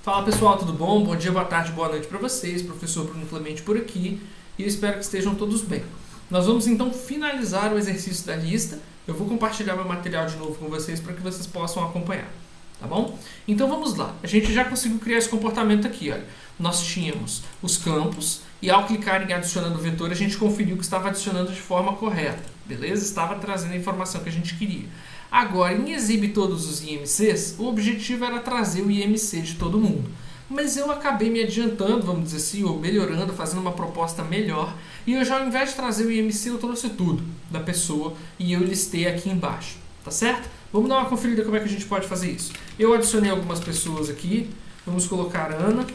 Fala pessoal, tudo bom? Bom dia, boa tarde, boa noite para vocês. Professor Bruno Clemente por aqui e eu espero que estejam todos bem. Nós vamos então finalizar o exercício da lista. Eu vou compartilhar meu material de novo com vocês para que vocês possam acompanhar, tá bom? Então vamos lá. A gente já conseguiu criar esse comportamento aqui, olha. Nós tínhamos os campos e ao clicar em adicionando o vetor, a gente conferiu que estava adicionando de forma correta, beleza? Estava trazendo a informação que a gente queria. Agora, em exibe todos os IMCs, o objetivo era trazer o IMC de todo mundo. Mas eu acabei me adiantando, vamos dizer assim, ou melhorando, fazendo uma proposta melhor. E eu já, ao invés de trazer o IMC, eu trouxe tudo da pessoa e eu listei aqui embaixo, tá certo? Vamos dar uma conferida como é que a gente pode fazer isso. Eu adicionei algumas pessoas aqui, vamos colocar a Ana.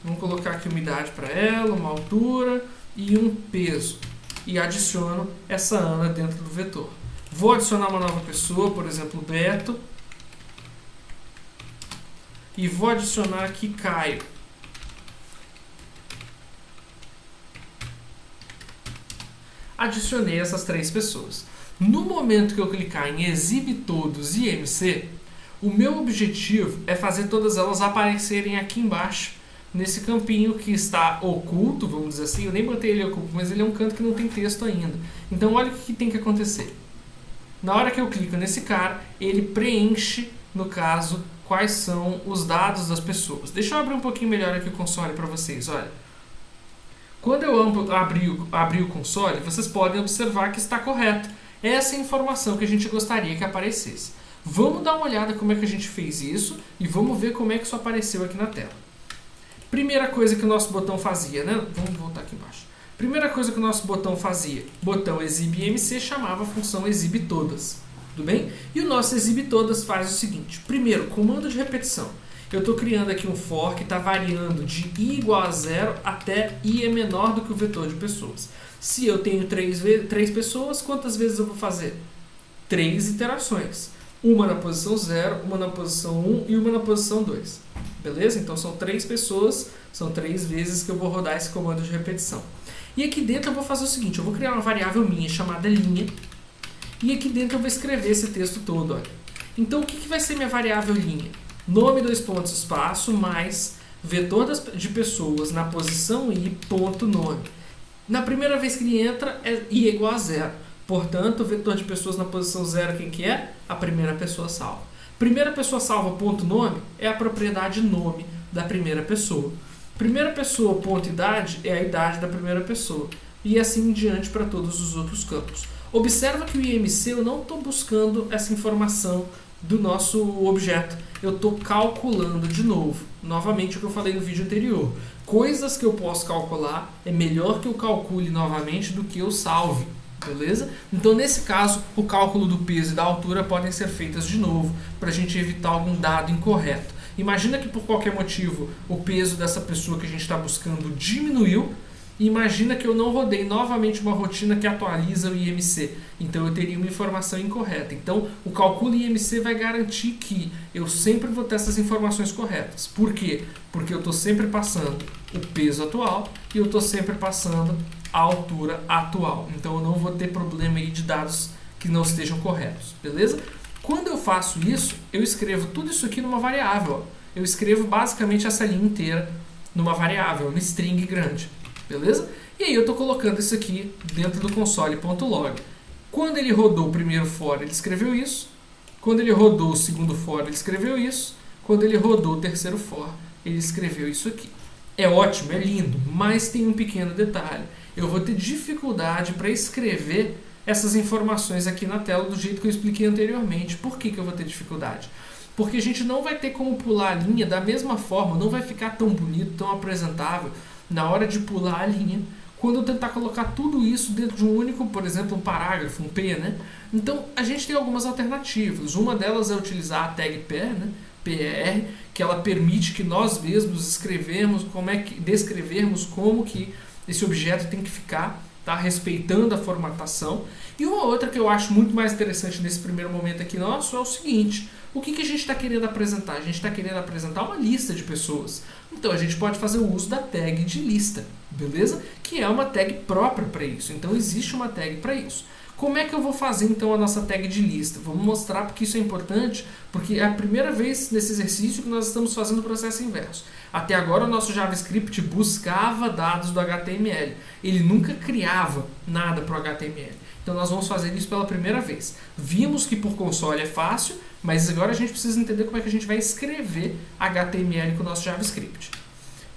Vamos colocar aqui uma idade para ela, uma altura e um peso. E adiciono essa Ana dentro do vetor. Vou adicionar uma nova pessoa, por exemplo, Beto. E vou adicionar aqui Caio. Adicionei essas três pessoas. No momento que eu clicar em Exibe Todos IMC, o meu objetivo é fazer todas elas aparecerem aqui embaixo, nesse campinho que está oculto, vamos dizer assim. Eu nem botei ele oculto, mas ele é um canto que não tem texto ainda. Então olha o que tem que acontecer. Na hora que eu clico nesse cara, ele preenche, no caso, quais são os dados das pessoas. Deixa eu abrir um pouquinho melhor aqui o console para vocês, olha. Quando eu abrir o console, vocês podem observar que está correto. Essa é a informação que a gente gostaria que aparecesse. Vamos dar uma olhada como é que a gente fez isso e vamos ver como é que isso apareceu aqui na tela. Primeira coisa que o nosso botão fazia, né? Vamos voltar aqui embaixo. Primeira coisa que o nosso botão fazia, botão exibe IMC chamava a função exibe todas, tudo bem? E o nosso exibe todas faz o seguinte, primeiro, comando de repetição. Eu estou criando aqui um for que está variando de i igual a 0 até i é menor do que o vetor de pessoas. Se eu tenho três pessoas, quantas vezes eu vou fazer? 3 iterações. Uma na posição 0, uma na posição 1 e uma na posição 2. Beleza? Então são 3 pessoas, são 3 vezes que eu vou rodar esse comando de repetição. E aqui dentro eu vou fazer o seguinte, eu vou criar uma variável minha chamada linha, e aqui dentro eu vou escrever esse texto todo, olha. Então o que vai ser minha variável linha? Nome, espaço, mais vetor de pessoas na posição i, ponto nome. Na primeira vez que ele entra, i é igual a 0. Portanto, o vetor de pessoas na posição 0, quem que é? A primeira pessoa salva. Primeira pessoa salva, ponto nome, é a propriedade nome da primeira pessoa. Primeira pessoa, ponto idade, é a idade da primeira pessoa. E assim em diante para todos os outros campos. Observa que o IMC eu não estou buscando essa informação do nosso objeto. Eu estou calculando de novo. Novamente o que eu falei no vídeo anterior. Coisas que eu posso calcular é melhor que eu calcule novamente do que eu salve. Beleza? Então nesse caso o cálculo do peso e da altura podem ser feitas de novo para a gente evitar algum dado incorreto. Imagina que por qualquer motivo o peso dessa pessoa que a gente está buscando diminuiu e imagina que eu não rodei novamente uma rotina que atualiza o IMC. Então eu teria uma informação incorreta. Então o cálculo IMC vai garantir que eu sempre vou ter essas informações corretas. Por quê? Porque eu estou sempre passando o peso atual e eu estou sempre passando a altura atual. Então eu não vou ter problema aí de dados que não estejam corretos. Beleza? Quando eu faço isso, eu escrevo tudo isso aqui numa variável. Eu escrevo basicamente essa linha inteira numa variável, uma string grande. Beleza? E aí eu estou colocando isso aqui dentro do console.log. Quando ele rodou o primeiro for, ele escreveu isso. Quando ele rodou o segundo for, ele escreveu isso. Quando ele rodou o terceiro for, ele escreveu isso aqui. É ótimo, é lindo, mas tem um pequeno detalhe. Eu vou ter dificuldade para escrever essas informações aqui na tela do jeito que eu expliquei anteriormente. Por que eu vou ter dificuldade? Porque a gente não vai ter como pular a linha da mesma forma, não vai ficar tão bonito, tão apresentável na hora de pular a linha, quando eu tentar colocar tudo isso dentro de um único, por exemplo, um parágrafo, um P, né? Então, a gente tem algumas alternativas. Uma delas é utilizar a tag per, né? PER, que ela permite que nós mesmos descrevermos como que esse objeto tem que ficar, tá? Respeitando a formatação. E uma outra que eu acho muito mais interessante nesse primeiro momento aqui nosso é o seguinte: o que a gente está querendo apresentar? A gente está querendo apresentar uma lista de pessoas. Então a gente pode fazer o uso da tag de lista, beleza? Que é uma tag própria para isso. Então existe uma tag para isso. Como é que eu vou fazer então a nossa tag de lista? Vamos mostrar porque isso é importante, porque é a primeira vez nesse exercício que nós estamos fazendo o processo inverso. Até agora o nosso JavaScript buscava dados do HTML, ele nunca criava nada para o HTML. Então nós vamos fazer isso pela primeira vez. Vimos que por console é fácil, mas agora a gente precisa entender como é que a gente vai escrever HTML com o nosso JavaScript.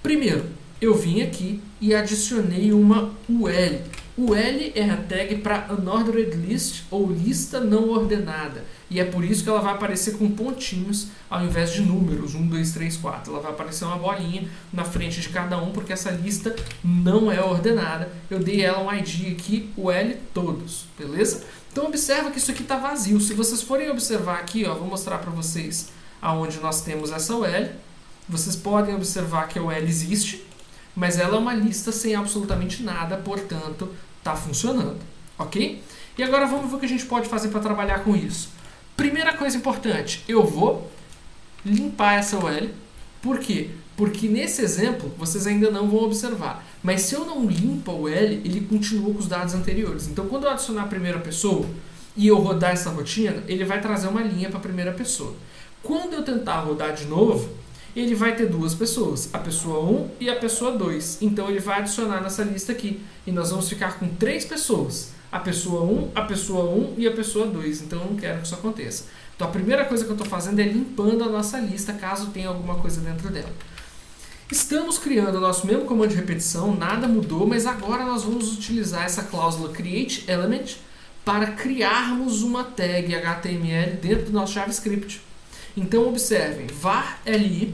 Primeiro, eu vim aqui e adicionei uma UL. UL é a tag para Unordered List, ou lista não ordenada. E é por isso que ela vai aparecer com pontinhos ao invés de números, 1, 2, 3, 4. Ela vai aparecer uma bolinha na frente de cada um, porque essa lista não é ordenada. Eu dei ela um ID aqui, UL todos, beleza? Então observa que isso aqui está vazio. Se vocês forem observar aqui, ó, vou mostrar para vocês aonde nós temos essa UL. Vocês podem observar que a UL existe, mas ela é uma lista sem absolutamente nada, portanto, está funcionando, ok? E agora vamos ver o que a gente pode fazer para trabalhar com isso. Primeira coisa importante, eu vou limpar essa UL. Por quê? Porque nesse exemplo, vocês ainda não vão observar, mas se eu não limpo a UL, ele continua com os dados anteriores. Então, quando eu adicionar a primeira pessoa e eu rodar essa rotina, ele vai trazer uma linha para a primeira pessoa. Quando eu tentar rodar de novo, ele vai ter duas pessoas, a pessoa 1 e a pessoa 2. Então ele vai adicionar nessa lista aqui. E nós vamos ficar com 3 pessoas. A pessoa 1, a pessoa 1 e a pessoa 2. Então eu não quero que isso aconteça. Então a primeira coisa que eu estou fazendo é limpando a nossa lista, caso tenha alguma coisa dentro dela. Estamos criando o nosso mesmo comando de repetição, nada mudou, mas agora nós vamos utilizar essa cláusula createElement para criarmos uma tag HTML dentro do nosso JavaScript. Então observem, var li,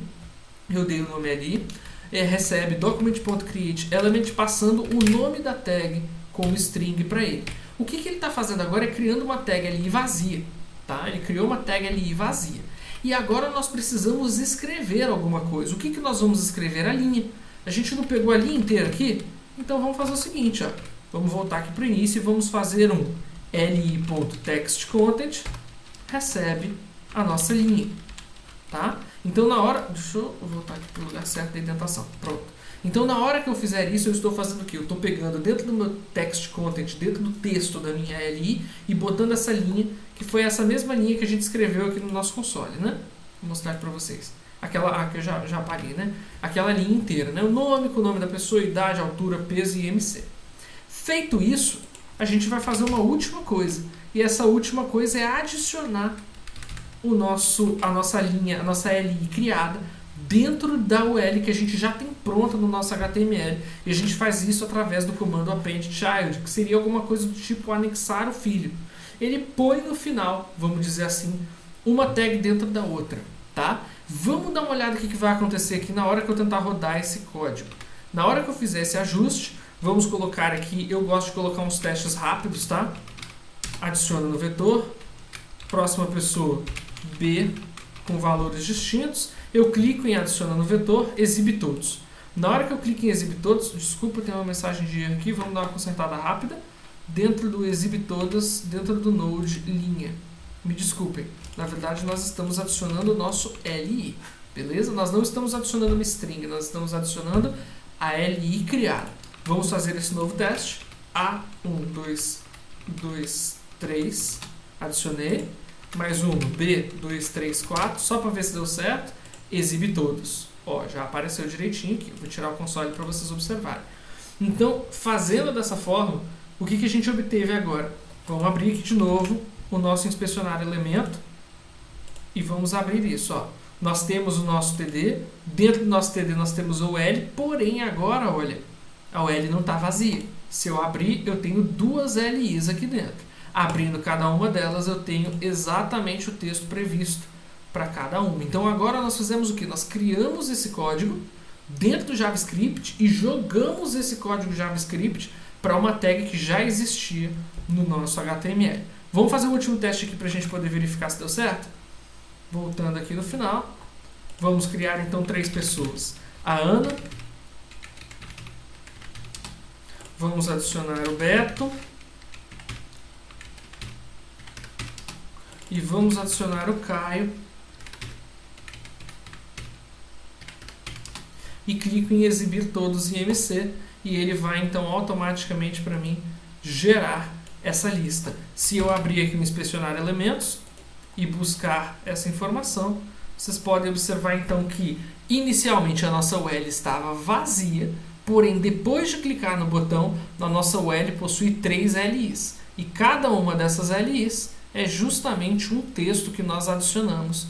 eu dei o nome li, recebe document.createElement passando o nome da tag como string para ele. O que ele está fazendo agora é criando uma tag li vazia. Tá? Ele criou uma tag li vazia. E agora nós precisamos escrever alguma coisa. O que nós vamos escrever? A linha. A gente não pegou a linha inteira aqui? Então vamos fazer o seguinte, ó. Vamos voltar aqui para o início e vamos fazer um li.textContent recebe a nossa linha, tá? Então na hora, deixa eu voltar aqui para o lugar certo da indentação, pronto. Então na hora que eu fizer isso, eu estou fazendo o quê? Eu estou pegando dentro do meu text content, dentro do texto da minha li e botando essa linha, que foi essa mesma linha que a gente escreveu aqui no nosso console, né? Vou mostrar aqui para vocês. Aquela que eu já apaguei, né? Aquela linha inteira, né? O nome com o nome da pessoa, idade, altura, peso e IMC. Feito isso, a gente vai fazer uma última coisa. E essa última coisa é adicionar a nossa linha, a nossa li criada dentro da UL que a gente já tem pronta no nosso HTML. E a gente faz isso através do comando append_child, que seria alguma coisa do tipo anexar o filho. Ele põe no final, vamos dizer assim, uma tag dentro da outra, tá? Vamos dar uma olhada no que vai acontecer aqui na hora que eu tentar rodar esse código. Na hora que eu fizer esse ajuste, vamos colocar aqui, eu gosto de colocar uns testes rápidos, tá? Adiciona no vetor, próxima pessoa B com valores distintos, eu clico em adicionar no vetor, exibe todos. Na hora que eu clico em exibe todos, desculpa, tem uma mensagem de erro aqui, vamos dar uma consertada rápida. Dentro do exibe todas, dentro do node linha. Me desculpem, na verdade nós estamos adicionando o nosso li, beleza? Nós não estamos adicionando uma string, nós estamos adicionando a li criada. Vamos fazer esse novo teste. A1, 2, 3, adicionei. Mais um, B, 2, 3, 4, só para ver se deu certo. Exibe todos. Ó, já apareceu direitinho aqui. Vou tirar o console para vocês observarem. Então, fazendo dessa forma, o que a gente obteve agora? Vamos abrir aqui de novo o nosso inspecionar elemento e vamos abrir isso. Ó. Nós temos o nosso TD, dentro do nosso TD nós temos o L, porém agora, olha, a OL não está vazia. Se eu abrir, eu tenho duas LIs aqui dentro. Abrindo cada uma delas, eu tenho exatamente o texto previsto para cada uma. Então agora nós fizemos o que? Nós criamos esse código dentro do JavaScript e jogamos esse código JavaScript para uma tag que já existia no nosso HTML. Vamos fazer o último teste aqui para a gente poder verificar se deu certo? Voltando aqui no final, vamos criar então 3 pessoas. A Ana, vamos adicionar o Beto e vamos adicionar o Caio e clico em exibir todos em MC e ele vai então automaticamente para mim gerar essa lista. Se eu abrir aqui no inspecionar elementos e buscar essa informação, vocês podem observar então que inicialmente a nossa UL estava vazia, porém depois de clicar no botão, a nossa UL possui 3 LIs. E cada uma dessas LIs é justamente um texto que nós adicionamos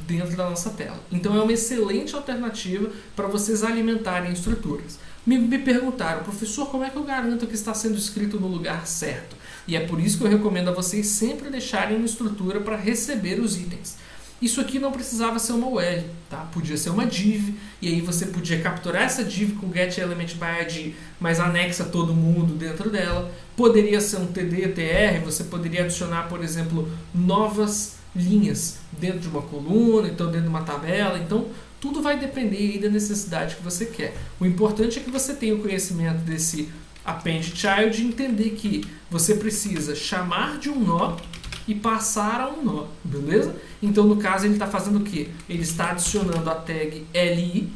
dentro da nossa tela. Então é uma excelente alternativa para vocês alimentarem estruturas. Me perguntaram, professor, como é que eu garanto que está sendo escrito no lugar certo? E é por isso que eu recomendo a vocês sempre deixarem uma estrutura para receber os itens. Isso aqui não precisava ser uma UL, tá? Podia ser uma div, e aí você podia capturar essa div com getElementById, mas anexa todo mundo dentro dela. Poderia ser um TD/TR, você poderia adicionar, por exemplo, novas linhas dentro de uma coluna, então dentro de uma tabela. Então, tudo vai depender aí da necessidade que você quer. O importante é que você tenha o conhecimento desse append child e entender que você precisa chamar de um nó e passar a um nó, beleza? Então, no caso, ele está fazendo o quê? Ele está adicionando a tag li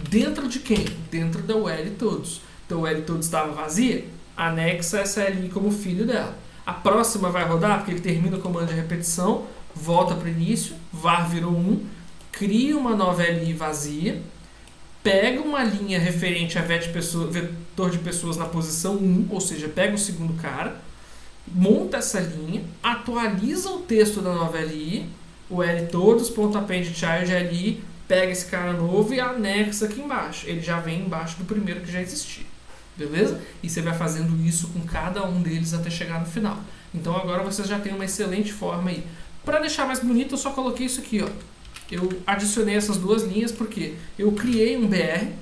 dentro de quem? Dentro da UL todos. Então, a UL todos estava vazia, anexa essa li como filho dela. A próxima vai rodar, porque ele termina o comando de repetição, volta para o início, var virou 1, cria uma nova li vazia, pega uma linha referente a vetor de pessoas na posição 1, ou seja, pega o segundo cara, monta essa linha, atualiza o texto da nova li, o ltodos.appendChild li, pega esse cara novo e anexa aqui embaixo. Ele já vem embaixo do primeiro que já existia. Beleza? E você vai fazendo isso com cada um deles até chegar no final. Então agora vocês já têm uma excelente forma aí. Para deixar mais bonito, eu só coloquei isso aqui, ó. Eu adicionei essas duas linhas porque eu criei um BR,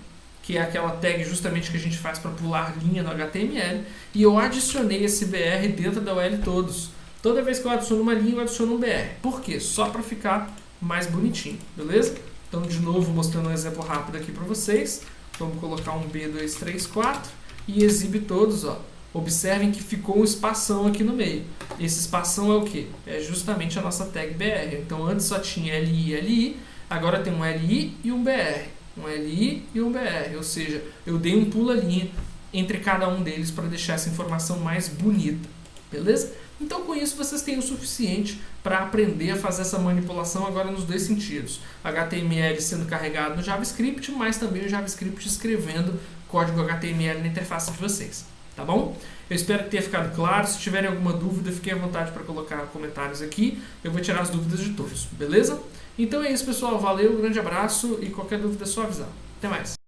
que é aquela tag justamente que a gente faz para pular linha no HTML, e eu adicionei esse BR dentro da UL todos. Toda vez que eu adiciono uma linha, eu adiciono um BR. Por quê? Só para ficar mais bonitinho, beleza? Então, de novo, mostrando um exemplo rápido aqui para vocês. Vamos colocar um B234 e exibe todos, ó. Observem que ficou um espação aqui no meio. Esse espação é o quê? É justamente a nossa tag BR. Então, antes só tinha LI e LI, agora tem um LI e um BR. Um LI e um BR, ou seja, eu dei um pula-linha entre cada um deles para deixar essa informação mais bonita, beleza? Então, com isso, vocês têm o suficiente para aprender a fazer essa manipulação agora nos dois sentidos. HTML sendo carregado no JavaScript, mas também o JavaScript escrevendo código HTML na interface de vocês, tá bom? Eu espero que tenha ficado claro. Se tiverem alguma dúvida, fiquem à vontade para colocar comentários aqui. Eu vou tirar as dúvidas de todos, beleza? Então é isso, pessoal. Valeu, um grande abraço e qualquer dúvida é só avisar. Até mais.